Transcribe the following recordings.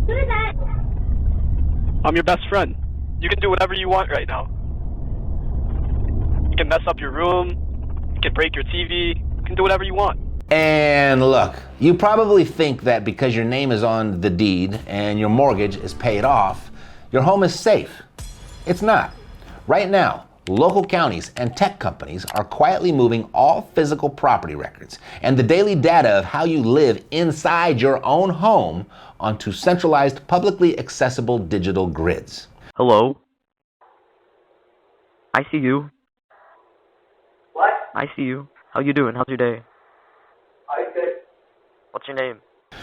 Who is that? I'm your best friend. You can do whatever you want right now. You can mess up your room, you can break your TV, you can do whatever you want. And look, you probably think that because your name is on the deed and your mortgage is paid off, your home is safe. It's not. Right now, local counties and tech companies are quietly moving all physical property records and the daily data of how you live inside your own home onto centralized, publicly accessible digital grids. Hello? I see you. What? I see you. How you doing? How's your day? I'm good. What's your name?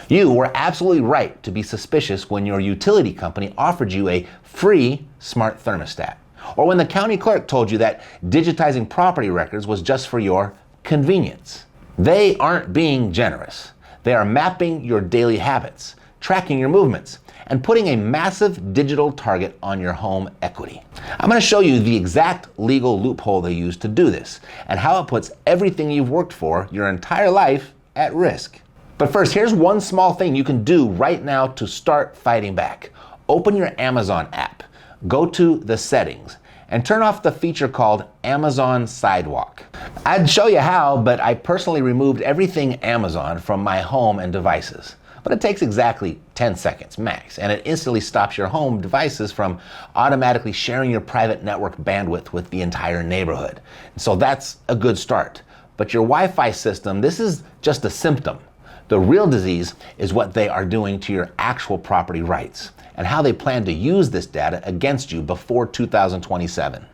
You were absolutely right to be suspicious when your utility company offered you a free smart thermostat, or when the county clerk told you that digitizing property records was just for your convenience. They aren't being generous. They are mapping your daily habits, tracking your movements, and putting a massive digital target on your home equity. I'm going to show you the exact legal loophole they use to do this, and how it puts everything you've worked for your entire life at risk. But first, here's one small thing you can do right now to start fighting back. Open your Amazon app, go to the settings, and turn off the feature called Amazon Sidewalk. I'd show you how, but I personally removed everything Amazon from my home and devices. But it takes exactly 10 seconds max, and it instantly stops your home devices from automatically sharing your private network bandwidth with the entire neighborhood. So that's a good start. But your Wi-Fi system, this is just a symptom. The real disease is what they are doing to your actual property rights and how they plan to use this data against you before 2027.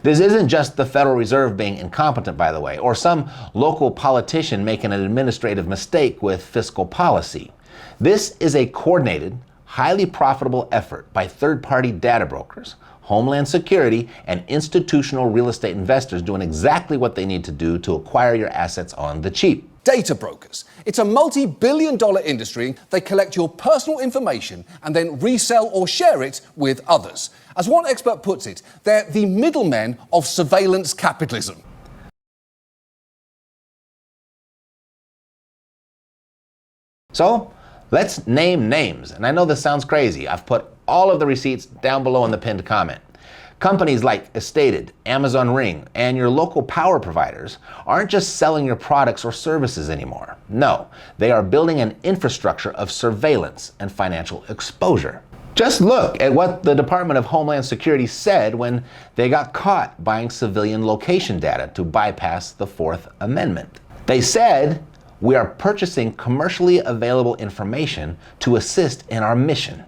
This isn't just the Federal Reserve being incompetent, by the way, or some local politician making an administrative mistake with fiscal policy. This is a coordinated, highly profitable effort by third-party data brokers, Homeland Security, and institutional real estate investors doing exactly what they need to do to acquire your assets on the cheap. Data brokers. It's a multi-billion-dollar industry. They collect your personal information and then resell or share it with others. As one expert puts it, they're the middlemen of surveillance capitalism. So, let's name names. And I know this sounds crazy. I've put all of the receipts down below in the pinned comment. Companies like Estated, Amazon Ring, and your local power providers aren't just selling your products or services anymore. No, they are building an infrastructure of surveillance and financial exposure. Just look at what the Department of Homeland Security said when they got caught buying civilian location data to bypass the Fourth Amendment. They said, "We are purchasing commercially available information to assist in our mission."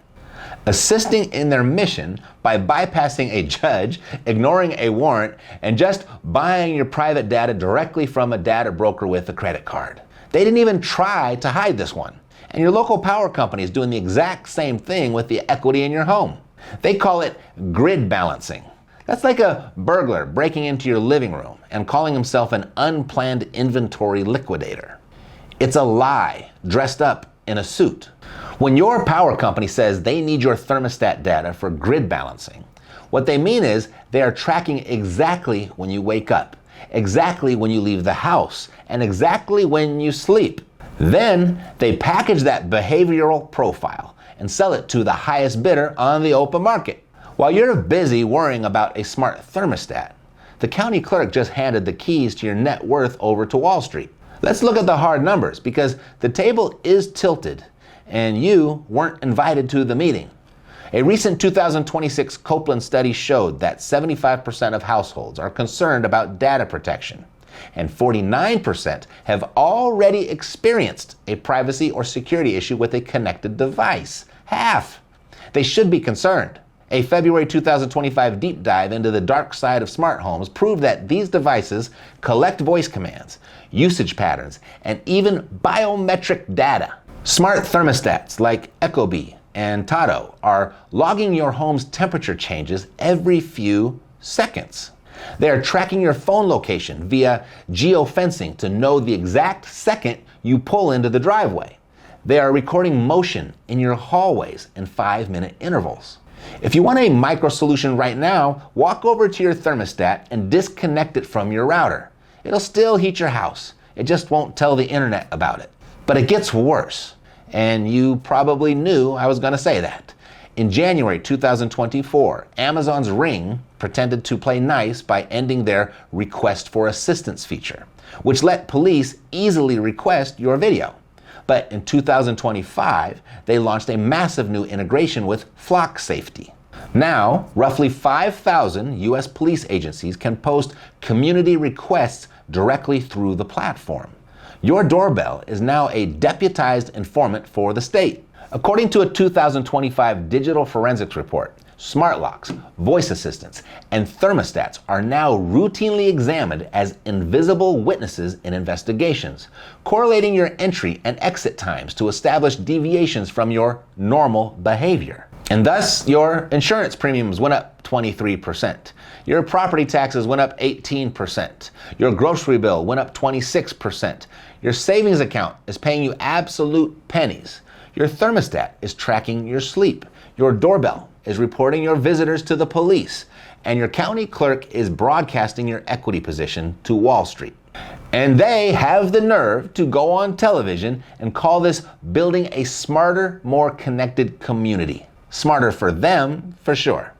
Assisting in their mission by bypassing a judge, ignoring a warrant, and just buying your private data directly from a data broker with a credit card. They didn't even try to hide this one. And your local power company is doing the exact same thing with the equity in your home. They call it grid balancing. That's like a burglar breaking into your living room and calling himself an unplanned inventory liquidator. It's a lie dressed up in a suit. When your power company says they need your thermostat data for grid balancing, what they mean is they are tracking exactly when you wake up, exactly when you leave the house, and exactly when you sleep. Then they package that behavioral profile and sell it to the highest bidder on the open market. While you're busy worrying about a smart thermostat, the county clerk just handed the keys to your net worth over to Wall Street. Let's look at the hard numbers, because the table is tilted and you weren't invited to the meeting. A recent 2026 Copeland study showed that 75% of households are concerned about data protection, and 49% have already experienced a privacy or security issue with a connected device. Half. They should be concerned. A February 2025 deep dive into the dark side of smart homes proved that these devices collect voice commands, usage patterns, and even biometric data. Smart thermostats like Ecobee and Tado are logging your home's temperature changes every few seconds. They are tracking your phone location via geofencing to know the exact second you pull into the driveway. They are recording motion in your hallways in 5-minute intervals. If you want a micro solution right now, walk over to your thermostat and disconnect it from your router. It'll still heat your house. It just won't tell the internet about it. But it gets worse. And you probably knew I was going to say that. In January 2024, Amazon's Ring pretended to play nice by ending their request for assistance feature, which let police easily request your video. But in 2025, they launched a massive new integration with flux safety. Now, roughly 5,000 US police agencies can post community requests directly through the platform. Your doorbell is now a deputized informant for the state. According to a 2025 digital forensics report, smart locks, voice assistants, and thermostats are now routinely examined as invisible witnesses in investigations, correlating your entry and exit times to establish deviations from your normal behavior. And thus, your insurance premiums went up 23%. Your property taxes went up 18%. Your grocery bill went up 26%. Your savings account is paying you absolute pennies. Your thermostat is tracking your sleep. Your doorbell is reporting your visitors to the police. And your county clerk is broadcasting your equity position to Wall Street. And they have the nerve to go on television and call this building a smarter, more connected community. Smarter for them, for sure.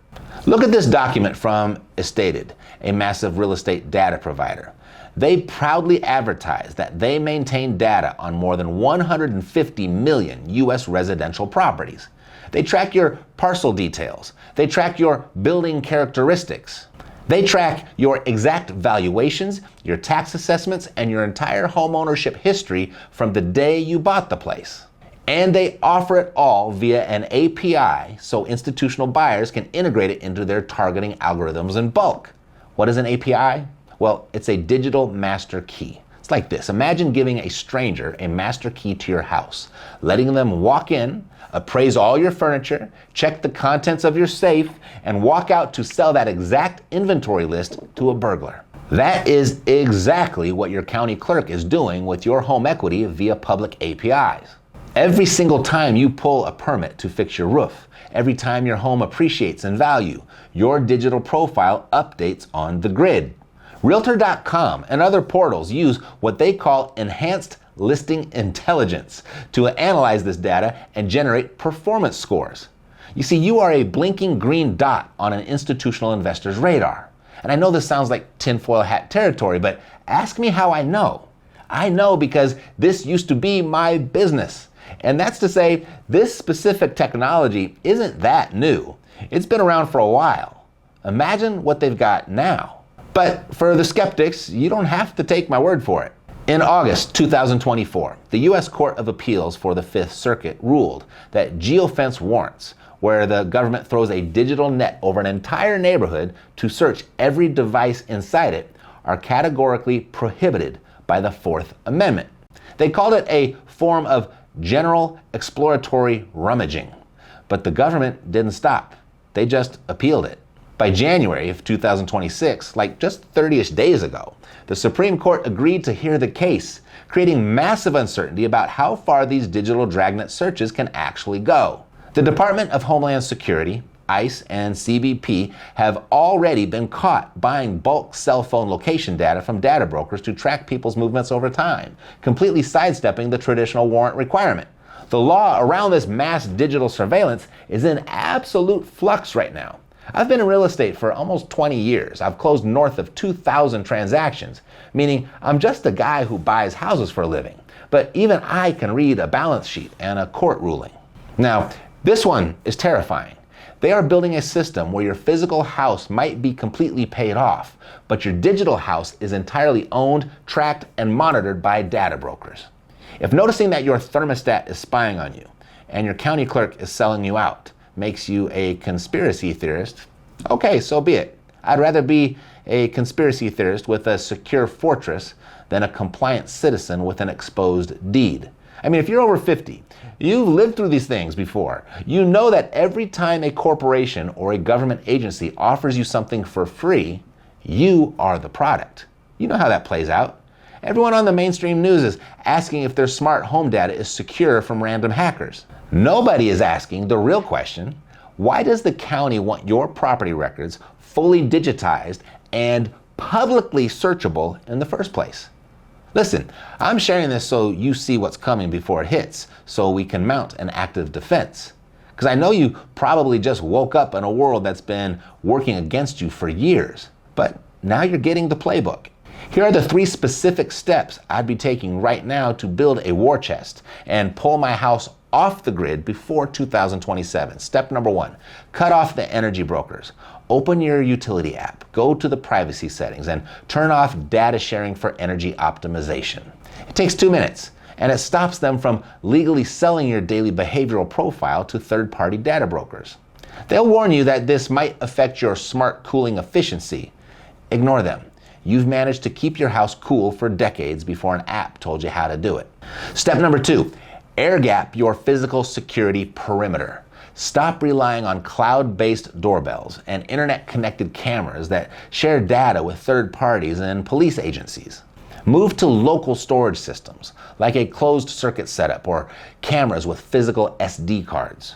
Look at this document from Estated, a massive real estate data provider. They proudly advertise that they maintain data on more than 150 million US residential properties. They track your parcel details. They track your building characteristics. They track your exact valuations, your tax assessments, and your entire homeownership history from the day you bought the place. And they offer it all via an API so institutional buyers can integrate it into their targeting algorithms in bulk. What is an API? Well, it's a digital master key. It's like this. Imagine giving a stranger a master key to your house, letting them walk in, appraise all your furniture, check the contents of your safe, and walk out to sell that exact inventory list to a burglar. That is exactly what your county clerk is doing with your home equity via public APIs. Every single time you pull a permit to fix your roof, every time your home appreciates in value, your digital profile updates on the grid. Realtor.com and other portals use what they call enhanced listing intelligence to analyze this data and generate performance scores. You see, you are a blinking green dot on an institutional investor's radar. And I know this sounds like tinfoil hat territory, but ask me how I know. I know because this used to be my business. And that's to say, this specific technology isn't that new. It's been around for a while. Imagine what they've got now. But for the skeptics, you don't have to take my word for it. In August 2024, the U.S. Court of Appeals for the Fifth Circuit ruled that geofence warrants, where the government throws a digital net over an entire neighborhood to search every device inside it, are categorically prohibited by the Fourth Amendment. They called it a form of general exploratory rummaging. But the government didn't stop. They just appealed it. By January of 2026, like just 30-ish days ago, the Supreme Court agreed to hear the case, creating massive uncertainty about how far these digital dragnet searches can actually go. The Department of Homeland Security, ICE, and CBP have already been caught buying bulk cell phone location data from data brokers to track people's movements over time, completely sidestepping the traditional warrant requirement. The law around this mass digital surveillance is in absolute flux right now. I've been in real estate for almost 20 years. I've closed north of 2,000 transactions, meaning I'm just a guy who buys houses for a living. But even I can read a balance sheet and a court ruling. Now, this one is terrifying. They are building a system where your physical house might be completely paid off, but your digital house is entirely owned, tracked, and monitored by data brokers. If noticing that your thermostat is spying on you and your county clerk is selling you out makes you a conspiracy theorist, okay, so be it. I'd rather be a conspiracy theorist with a secure fortress than a compliant citizen with an exposed deed. I mean, if you're over 50, you've lived through these things before. You know that every time a corporation or a government agency offers you something for free, you are the product. You know how that plays out. Everyone on the mainstream news is asking if their smart home data is secure from random hackers. Nobody is asking the real question: why does the county want your property records fully digitized and publicly searchable in the first place? Listen, I'm sharing this so you see what's coming before it hits, so we can mount an active defense. Because I know you probably just woke up in a world that's been working against you for years, but now you're getting the playbook. Here are the 3 specific steps I'd be taking right now to build a war chest and pull my house off the grid before 2027. Step number 1, cut off the energy brokers. Open your utility app, go to the privacy settings, and turn off data sharing for energy optimization. It takes 2 minutes, and it stops them from legally selling your daily behavioral profile to third-party data brokers. They'll warn you that this might affect your smart cooling efficiency. Ignore them. You've managed to keep your house cool for decades before an app told you how to do it. Step number 2, air gap your physical security perimeter. Stop relying on cloud-based doorbells and internet-connected cameras that share data with third parties and police agencies. Move to local storage systems, like a closed-circuit setup or cameras with physical SD cards.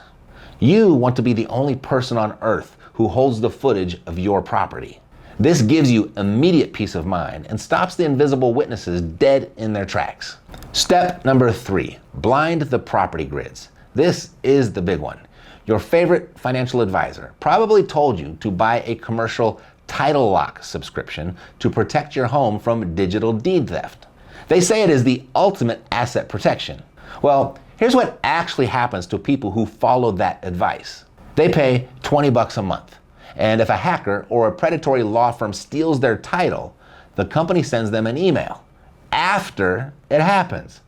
You want to be the only person on Earth who holds the footage of your property. This gives you immediate peace of mind and stops the invisible witnesses dead in their tracks. Step number 3, blind the property grids. This is the big one. Your favorite financial advisor probably told you to buy a commercial title lock subscription to protect your home from digital deed theft. They say it is the ultimate asset protection. Well, here's what actually happens to people who follow that advice. They pay $20 a month. And if a hacker or a predatory law firm steals their title, the company sends them an email after it happens.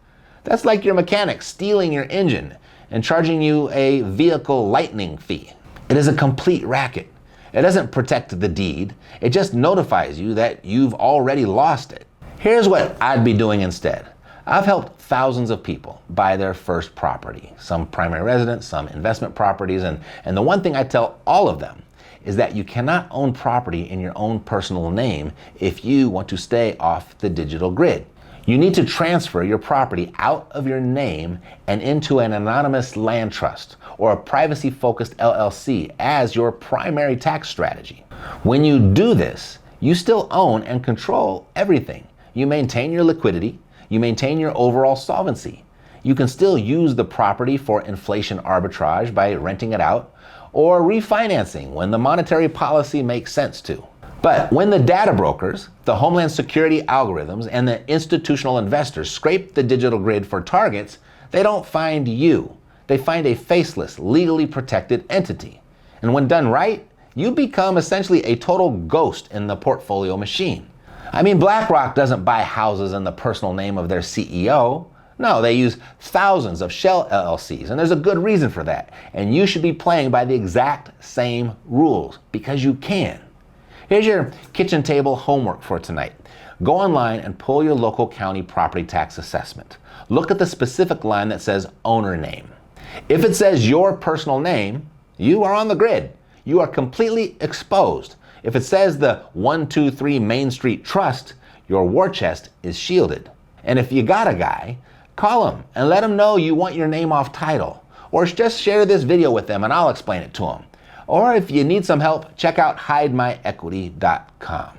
That's like your mechanic stealing your engine and charging you a vehicle lightning fee. It is a complete racket. It doesn't protect the deed. It just notifies you that you've already lost it. Here's what I'd be doing instead. I've helped thousands of people buy their first property, some primary residence, some investment properties, and the one thing I tell all of them is that you cannot own property in your own personal name if you want to stay off the digital grid. You need to transfer your property out of your name and into an anonymous land trust or a privacy-focused LLC as your primary tax strategy. When you do this, you still own and control everything. You maintain your liquidity, you maintain your overall solvency. You can still use the property for inflation arbitrage by renting it out or refinancing when the monetary policy makes sense to. But when the data brokers, the Homeland Security algorithms, and the institutional investors scrape the digital grid for targets, they don't find you. They find a faceless, legally protected entity. And when done right, you become essentially a total ghost in the portfolio machine. I mean, BlackRock doesn't buy houses in the personal name of their CEO. No, they use thousands of shell LLCs, and there's a good reason for that. And you should be playing by the exact same rules, because you can. Here's your kitchen table homework for tonight. Go online and pull your local county property tax assessment. Look at the specific line that says owner name. If it says your personal name, you are on the grid. You are completely exposed. If it says the 123 Main Street Trust, your war chest is shielded. And if you got a guy, call him and let him know you want your name off title. Or just share this video with them and I'll explain it to him. Or if you need some help, check out hidemyequity.com.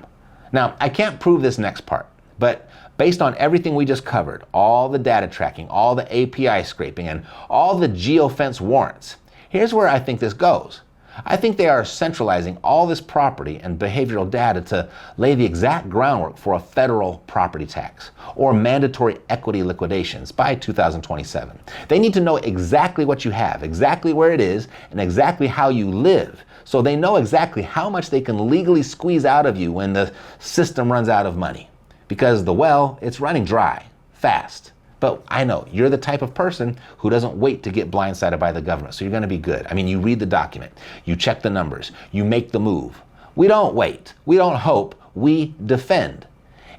Now, I can't prove this next part, but based on everything we just covered, all the data tracking, all the API scraping, and all the geofence warrants, here's where I think this goes. I think they are centralizing all this property and behavioral data to lay the exact groundwork for a federal property tax or mandatory equity liquidations by 2027. They need to know exactly what you have, exactly where it is, and exactly how you live, so they know exactly how much they can legally squeeze out of you when the system runs out of money. Because the well, it's running dry, fast. But I know you're the type of person who doesn't wait to get blindsided by the government, so you're going to be good. I mean, you read the document, you check the numbers, you make the move. We don't wait, we don't hope, we defend.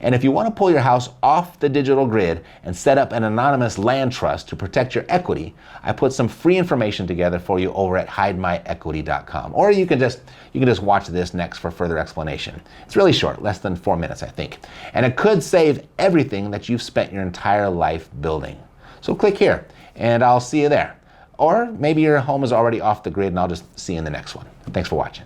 And if you want to pull your house off the digital grid and set up an anonymous land trust to protect your equity, I put some free information together for you over at hidemyequity.com. Or you can just watch this next for further explanation. It's really short, less than 4 minutes, I think. And it could save everything that you've spent your entire life building. So click here and I'll see you there. Or maybe your home is already off the grid and I'll just see you in the next one. Thanks for watching.